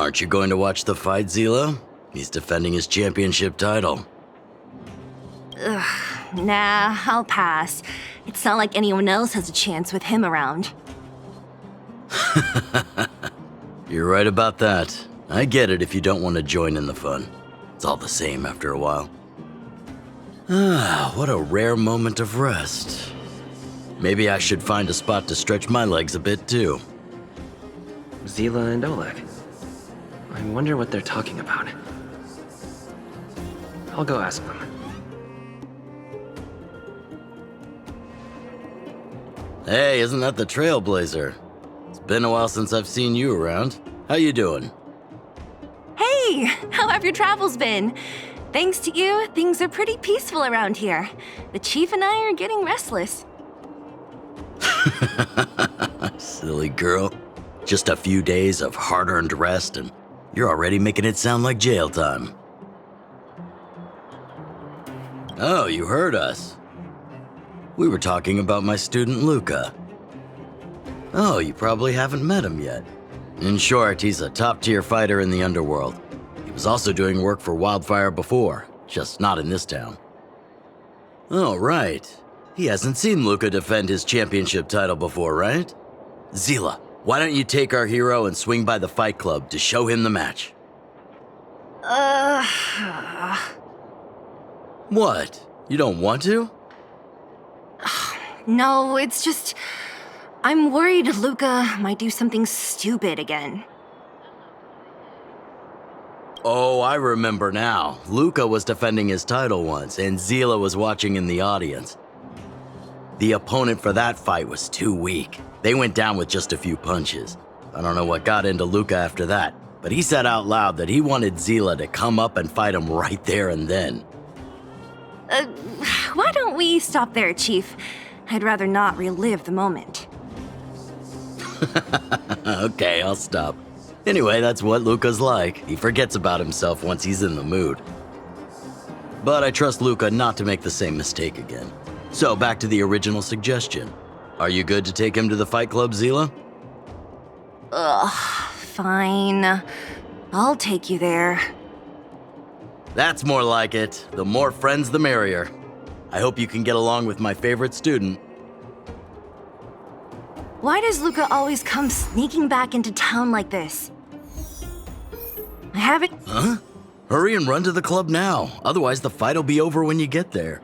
Aren't you going to watch the fight, Zila? He's defending his championship title. Nah, I'll pass. It's not like anyone else has a chance with him around. You're right about that. I get it if you don't want to join in the fun. It's all the same after a while. Ah, what a rare moment of rest. Maybe I should find a spot to stretch my legs a bit too. Zila and Oleg. I wonder what they're talking about. I'll go ask them. Hey, isn't that the Trailblazer? It's been a while since I've seen you around. How you doing? Hey, how have your travels been? Thanks to you, things are pretty peaceful around here. The Chief and I are getting restless. Silly girl. Just a few days of hard-earned rest and you're already making it sound like jail time. Oh, you heard us. We were talking about my student Luka. Oh, you probably haven't met him yet. In short, he's a top-tier fighter in the underworld. He was also doing work for Wildfire before, just not in this town. Oh, right. He hasn't seen Luka defend his championship title before, right? Zila, why don't you take our hero and swing by the fight club to show him the match? What? You don't want to? No, it's just... I'm worried Luka might do something stupid again. Oh, I remember now. Luka was defending his title once, and Zila was watching in the audience. The opponent for that fight was too weak. They went down with just a few punches. I don't know what got into Luka after that, but he said out loud that he wanted Zila to come up and fight him right there and then. Why don't we stop there, Chief? I'd rather not relive the moment. Okay, I'll stop. Anyway, that's what Luka's like. He forgets about himself once he's in the mood. But I trust Luka not to make the same mistake again. So back to the original suggestion. Are you good to take him to the fight club, Zila? Fine. I'll take you there. That's more like it. The more friends, the merrier. I hope you can get along with my favorite student. Why does Luka always come sneaking back into town like this? I haven't... Huh? Hurry and run to the club now. Otherwise, the fight'll be over when you get there.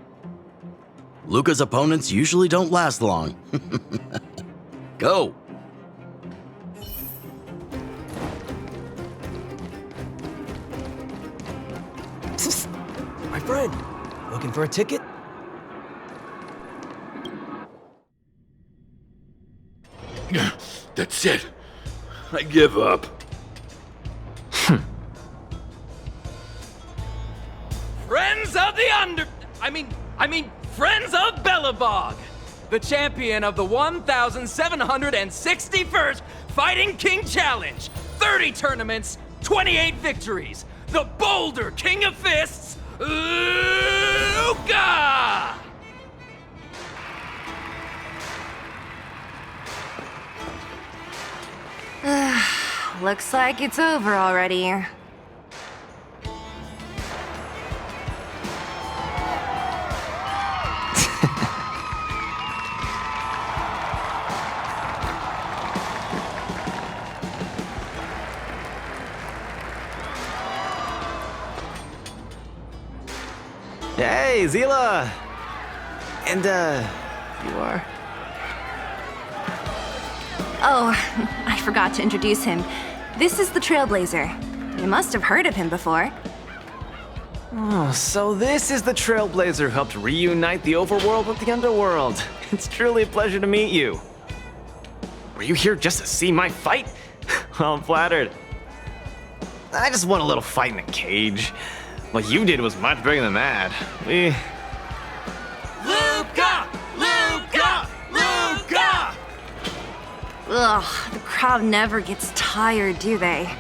Luka's opponents usually don't last long. Go! My friend, looking for a ticket? That's it. I give up. Friends of the Friends of Belobog, the champion of the 1,761st Fighting King Challenge, 30 tournaments, 28 victories, the Boulder King of Fists, Luka! Looks like it's over already. Hey, Zila! And, you are? Oh, I forgot to introduce him. This is the Trailblazer. You must have heard of him before. Oh, so this is the Trailblazer who helped reunite the overworld with the underworld. It's truly a pleasure to meet you. Were you here just to see my fight? Well, I'm flattered. I just want a little fight in a cage. What you did was much bigger than that. Luka! Luka! Luka! Ugh, the crowd never gets tired, do they?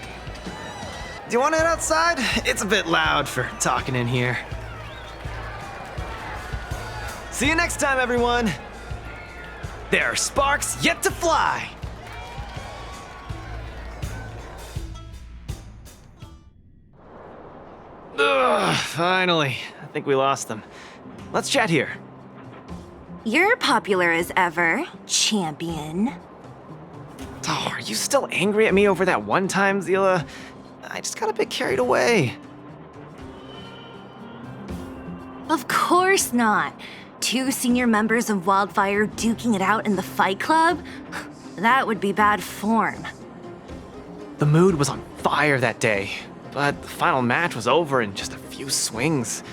Do you want to head outside? It's a bit loud for talking in here. See you next time, everyone. There are sparks yet to fly. Ugh, finally. I think we lost them. Let's chat here. You're popular as ever, champion. Oh, are you still angry at me over that one time, Zila? I just got a bit carried away. Of course not. 2 senior members of Wildfire duking it out in the Fight Club? That would be bad form. The mood was on fire that day, but the final match was over in just a few swings.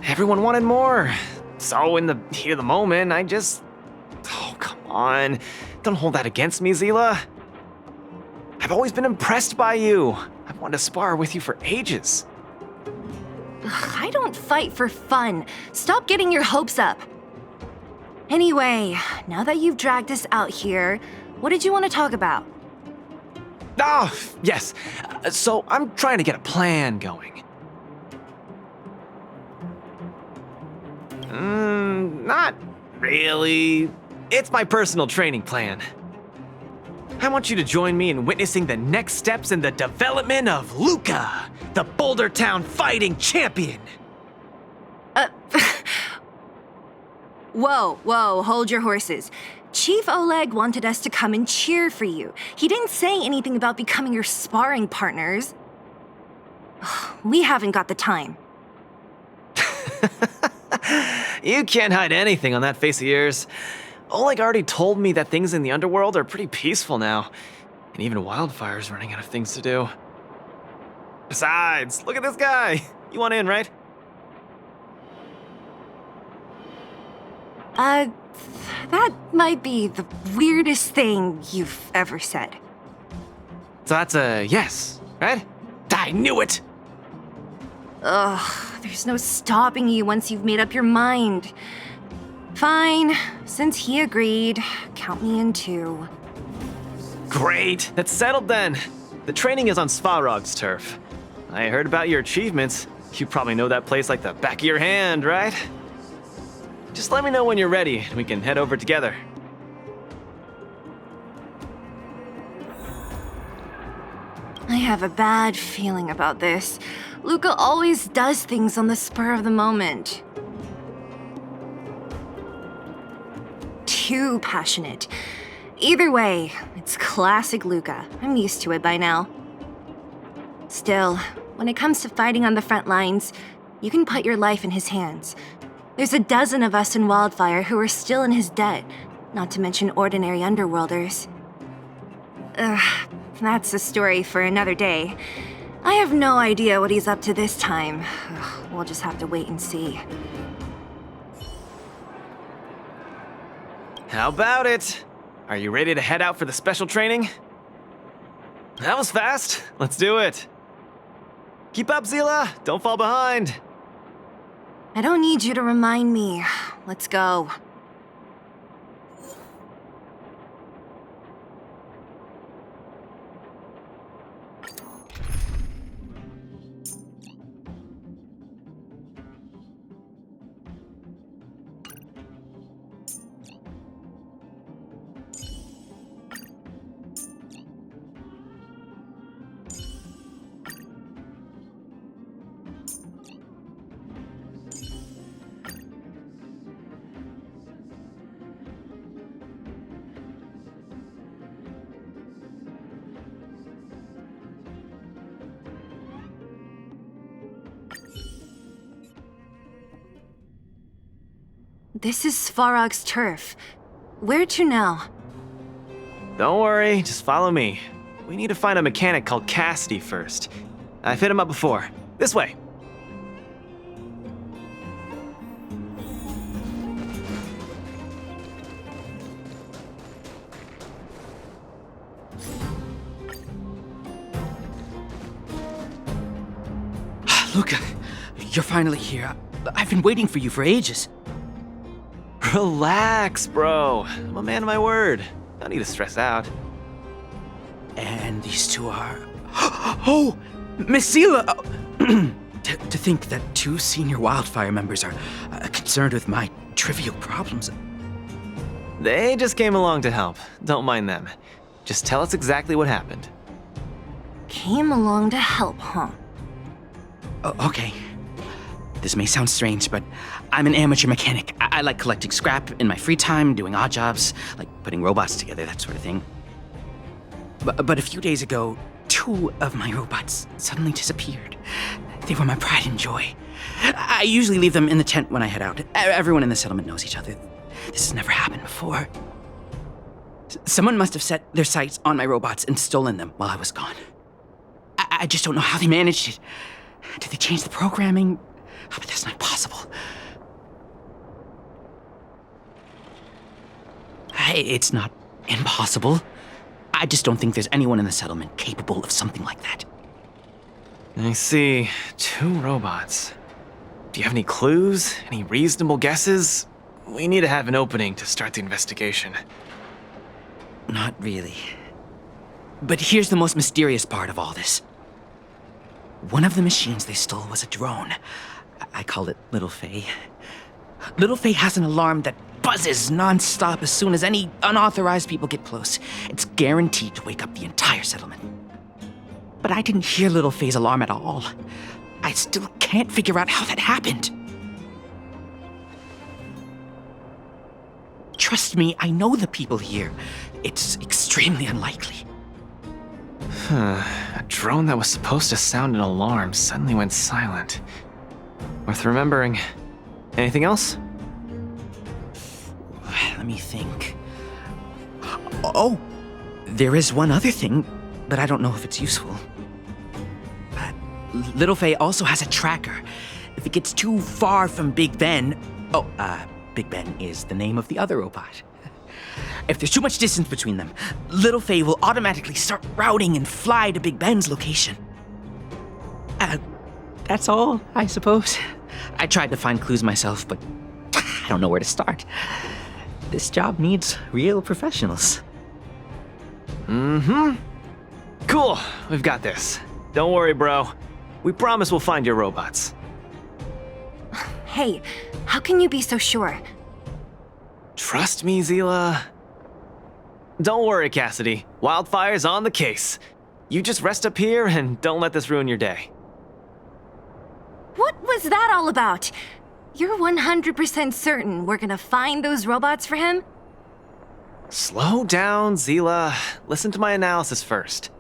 Everyone wanted more. So in the heat of the moment, I just... Oh, come on. Don't hold that against me, Zila. I've always been impressed by you. I've wanted to spar with you for ages. Ugh, I don't fight for fun. Stop getting your hopes up. Anyway, now that you've dragged us out here, what did you want to talk about? Oh, yes. So I'm trying to get a plan going. Not really. It's my personal training plan. I want you to join me in witnessing the next steps in the development of Luka, the Boulder Town fighting champion. Whoa, hold your horses. Chief Oleg wanted us to come and cheer for you. He didn't say anything about becoming your sparring partners. We haven't got the time. You can't hide anything on that face of yours. Oleg already told me that things in the underworld are pretty peaceful now, and even Wildfire's running out of things to do. Besides, look at this guy. You want in, right? That might be the weirdest thing you've ever said. So that's a yes, right? I knew it! Ugh, there's no stopping you once you've made up your mind. Fine, since he agreed, count me in too. Great, that's settled then. The training is on Svarog's turf. I heard about your achievements. You probably know that place like the back of your hand, right? Just let me know when you're ready and we can head over together. I have a bad feeling about this. Luka always does things on the spur of the moment. Too passionate. Either way, it's classic Luka. I'm used to it by now. Still, when it comes to fighting on the front lines, you can put your life in his hands. There's a dozen of us in Wildfire who are still in his debt, not to mention ordinary underworlders. Ugh, that's a story for another day. I have no idea what he's up to this time. Ugh, we'll just have to wait and see. How about it? Are you ready to head out for the special training? That was fast. Let's do it. Keep up, Zila. Don't fall behind. I don't need you to remind me. Let's go. This is Svarog's turf. Where to now? Don't worry, just follow me. We need to find a mechanic called Cassidy first. I've hit him up before. This way. Luka, you're finally here. I've been waiting for you for ages. Relax, bro. I'm a man of my word. Don't need to stress out. And these two are... Oh! Miss Zila! To think that 2 senior Wildfire members are concerned with my trivial problems. They just came along to help. Don't mind them. Just tell us exactly what happened. Came along to help, huh? Okay. This may sound strange, but I'm an amateur mechanic. I like collecting scrap in my free time, doing odd jobs, like putting robots together, that sort of thing. But a few days ago, 2 of my robots suddenly disappeared. They were my pride and joy. I usually leave them in the tent when I head out. Everyone in the settlement knows each other. This has never happened before. Someone must have set their sights on my robots and stolen them while I was gone. I just don't know how they managed it. Did they change the programming? Oh, but that's not possible. It's not impossible. I just don't think there's anyone in the settlement capable of something like that. I see. 2 robots. Do you have any clues? Any reasonable guesses? We need to have an opening to start the investigation. Not really. But here's the most mysterious part of all this. One of the machines they stole was a drone. I call it Little Faye. Little Faye has an alarm that buzzes non-stop as soon as any unauthorized people get close. It's guaranteed to wake up the entire settlement. But I didn't hear Little Faye's alarm at all. I still can't figure out how that happened. Trust me, I know the people here. It's extremely unlikely. A drone that was supposed to sound an alarm suddenly went silent. Worth remembering. Anything else? Let me think. Oh, there is one other thing, but I don't know if it's useful. Little Faye also has a tracker. If it gets too far from Big Ben... Big Ben is the name of the other robot. If there's too much distance between them, Little Faye will automatically start routing and fly to Big Ben's location. That's all, I suppose. I tried to find clues myself, but I don't know where to start. This job needs real professionals. Cool, we've got this. Don't worry, bro. We promise we'll find your robots. Hey, how can you be so sure? Trust me, Zila. Don't worry, Cassidy. Wildfire's on the case. You just rest up here and don't let this ruin your day. What was that all about? You're 100% certain we're gonna find those robots for him? Slow down, Zila. Listen to my analysis first.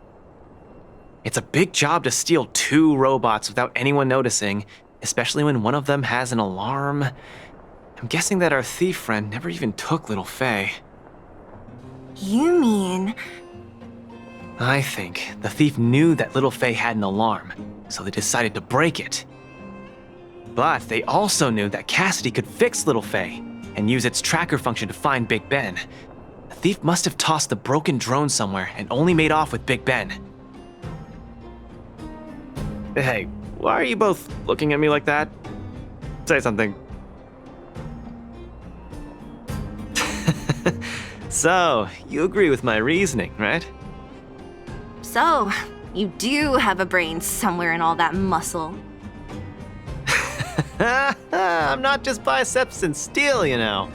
It's a big job to steal 2 robots without anyone noticing, especially when one of them has an alarm. I'm guessing that our thief friend never even took Little Faye. You mean... I think the thief knew that Little Faye had an alarm, so they decided to break it. But they also knew that Cassidy could fix Little Faye and use its tracker function to find Big Ben. The thief must have tossed the broken drone somewhere and only made off with Big Ben. Hey, why are you both looking at me like that? Say something. So, you agree with my reasoning, right? So, you do have a brain somewhere in all that muscle. I'm not just biceps and steel, you know.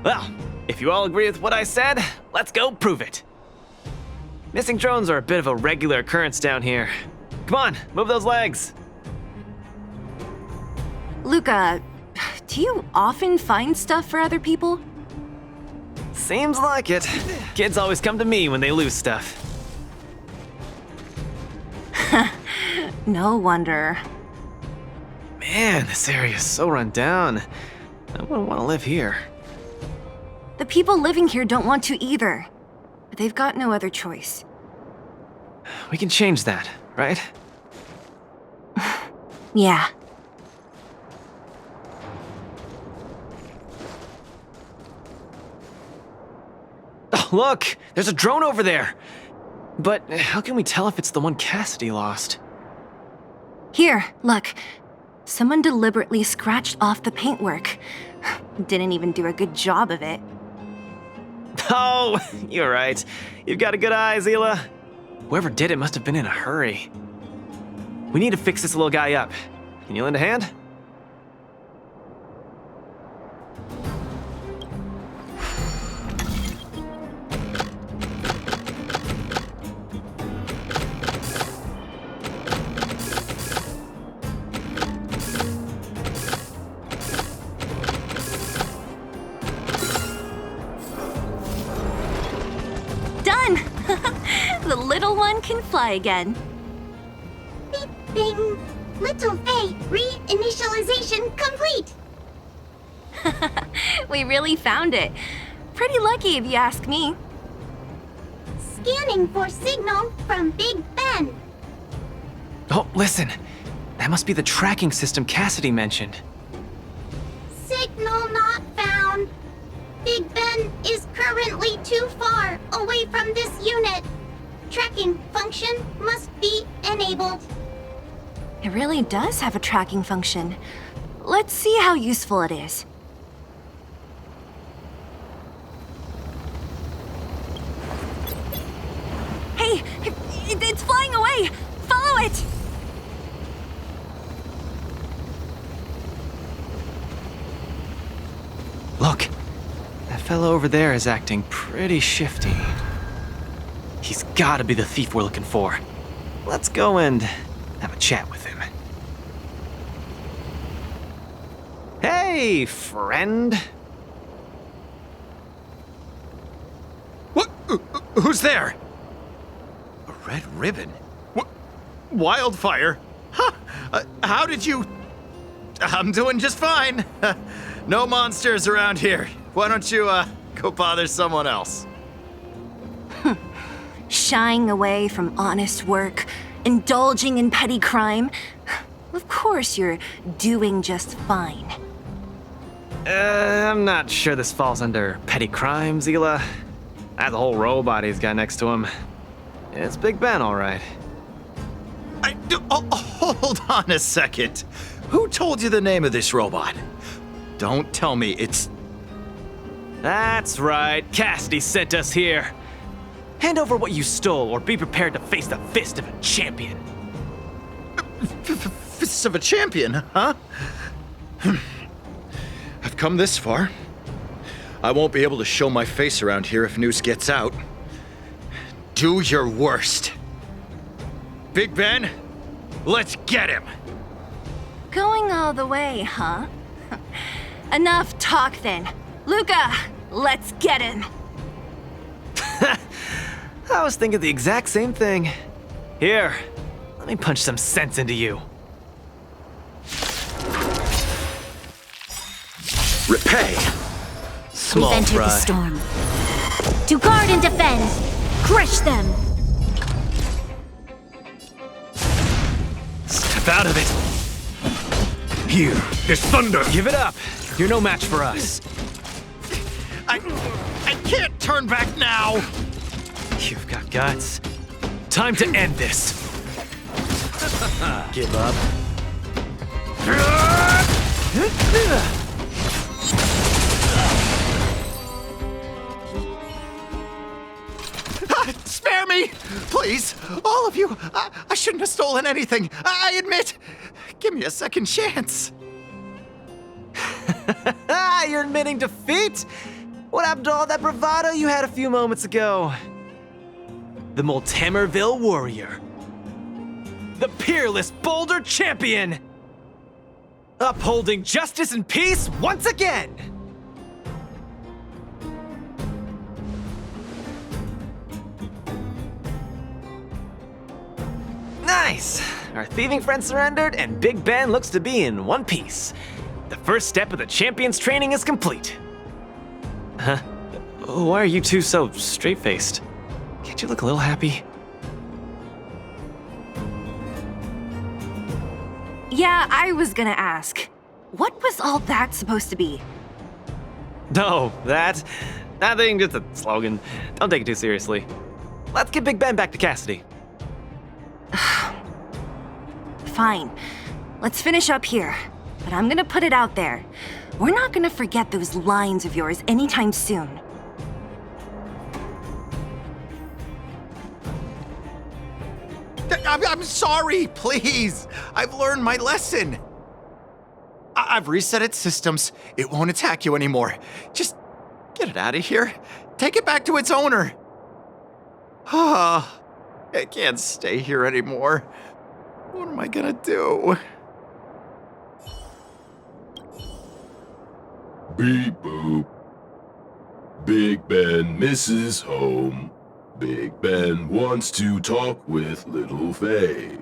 Well, if you all agree with what I said, let's go prove it. Missing drones are a bit of a regular occurrence down here. Come on, move those legs. Luca, do you often find stuff for other people? Seems like it. Kids always come to me when they lose stuff. No wonder. Man, this area is so run down. I wouldn't want to live here. The people living here don't want to either. But they've got no other choice. We can change that, right? Yeah. Oh, look! There's a drone over there! But how can we tell if it's the one Cassidy lost? Here, look. Someone deliberately scratched off the paintwork. Didn't even do a good job of it. Oh, you're right. You've got a good eye, Zila. Whoever did it must have been in a hurry. We need to fix this little guy up. Can you lend a hand? Ben can fly again. Beep, bing. Little Faye, reinitialization complete. We really found it. Pretty lucky if you ask me. Scanning for signal from Big Ben. Oh, listen. That must be the tracking system Cassidy mentioned. Signal not found. Big Ben is currently too far away from this unit. Tracking function must be enabled. It really does have a tracking function. Let's see how useful it is. Hey, it's flying away! Follow it! Look, that fellow over there is acting pretty shifty. He's gotta be the thief we're looking for. Let's go and have a chat with him. Hey, friend. What? Who's there? A red ribbon? What? Wildfire? Huh? How did you... I'm doing just fine. No monsters around here. Why don't you, go bother someone else? Shying away from honest work, indulging in petty crime. Of course you're doing just fine. I'm not sure this falls under petty crime, Zila. That whole robot he's got next to him. It's Big Ben, all right. Hold on a second. Who told you the name of this robot? Don't tell me it's... That's right, Cassidy sent us here. Hand over what you stole, or be prepared to face the fist of a champion. Fists of a champion, huh? I've come this far. I won't be able to show my face around here if news gets out. Do your worst. Big Ben, let's get him! Going all the way, huh? Enough talk then. Luca, let's get him! I was thinking the exact same thing. Here, let me punch some sense into you. Repay! Small We've entered fry. the storm. To guard and defend! Crush them! Step out of it. Here, there's thunder. Give it up. You're no match for us. I can't turn back now! You've got guts. Time to end this. Give up. Spare me! Please! All of you! I shouldn't have stolen anything! I admit! Give me a second chance! You're admitting defeat? What happened to all that bravado you had a few moments ago? The Multimerville Warrior. The peerless Boulder Champion! Upholding justice and peace once again! Nice! Our thieving friend surrendered, and Big Ben looks to be in one piece. The first step of the champion's training is complete. Huh? Why are you two so straight-faced? Can't you look a little happy? Yeah, I was gonna ask. What was all that supposed to be? No, that thing, just a slogan. Don't take it too seriously. Let's get Big Ben back to Cassidy. Fine. Let's finish up here. But I'm gonna put it out there. We're not gonna forget those lines of yours anytime soon. I'm sorry, please! I've learned my lesson! I've reset its systems. It won't attack you anymore. Just get it out of here. Take it back to its owner. Ah, I can't stay here anymore. What am I gonna do? Beep boop. Big Ben misses home. Big Ben wants to talk with Little Faye.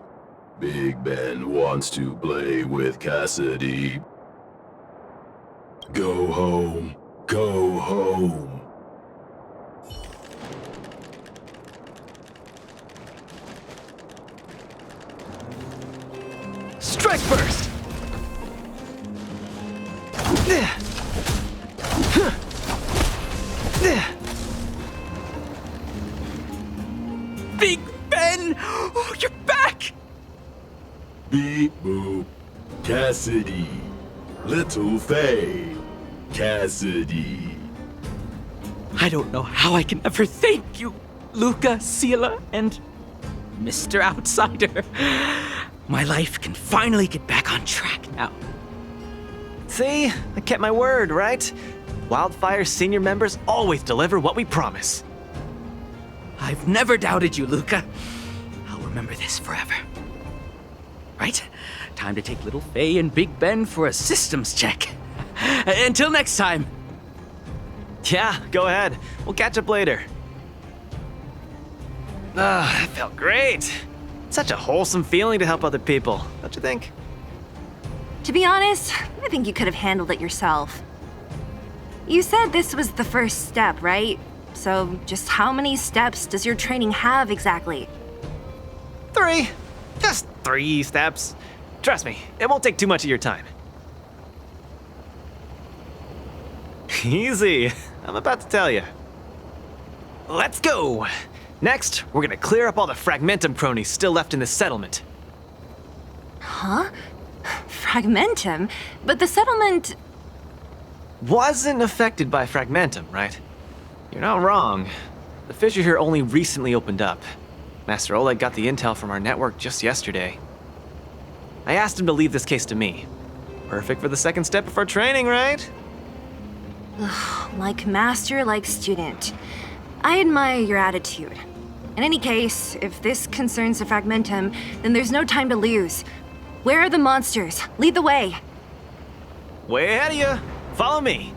Big Ben wants to play with Cassidy. Go home, go home. Strike first! Big Ben! Oh, you're back! Beep boop. Cassidy. Little Faye. Cassidy. I don't know how I can ever thank you, Luca, Sela, and Mr. Outsider. My life can finally get back on track now. See? I kept my word, right? Wildfire's senior members always deliver what we promise. I've never doubted you, Luca. I'll remember this forever. Right? Time to take little Faye and Big Ben for a systems check. Until next time. Yeah, go ahead. We'll catch up later. That felt great. Such a wholesome feeling to help other people, don't you think? To be honest, I think you could have handled it yourself. You said this was the first step, right? So just how many steps does your training have exactly? 3. Just 3 steps. Trust me, it won't take too much of your time. Easy. I'm about to tell you. Let's go! Next, we're gonna clear up all the Fragmentum cronies still left in the settlement. Huh? Fragmentum? But the settlement... Wasn't affected by Fragmentum, right? You're not wrong. The fissure here only recently opened up. Master Oleg got the intel from our network just yesterday. I asked him to leave this case to me. Perfect for the second step of our training, right? Like master, like student. I admire your attitude. In any case, if this concerns the Fragmentum, then there's no time to lose. Where are the monsters? Lead the way. Way ahead of you. Follow me.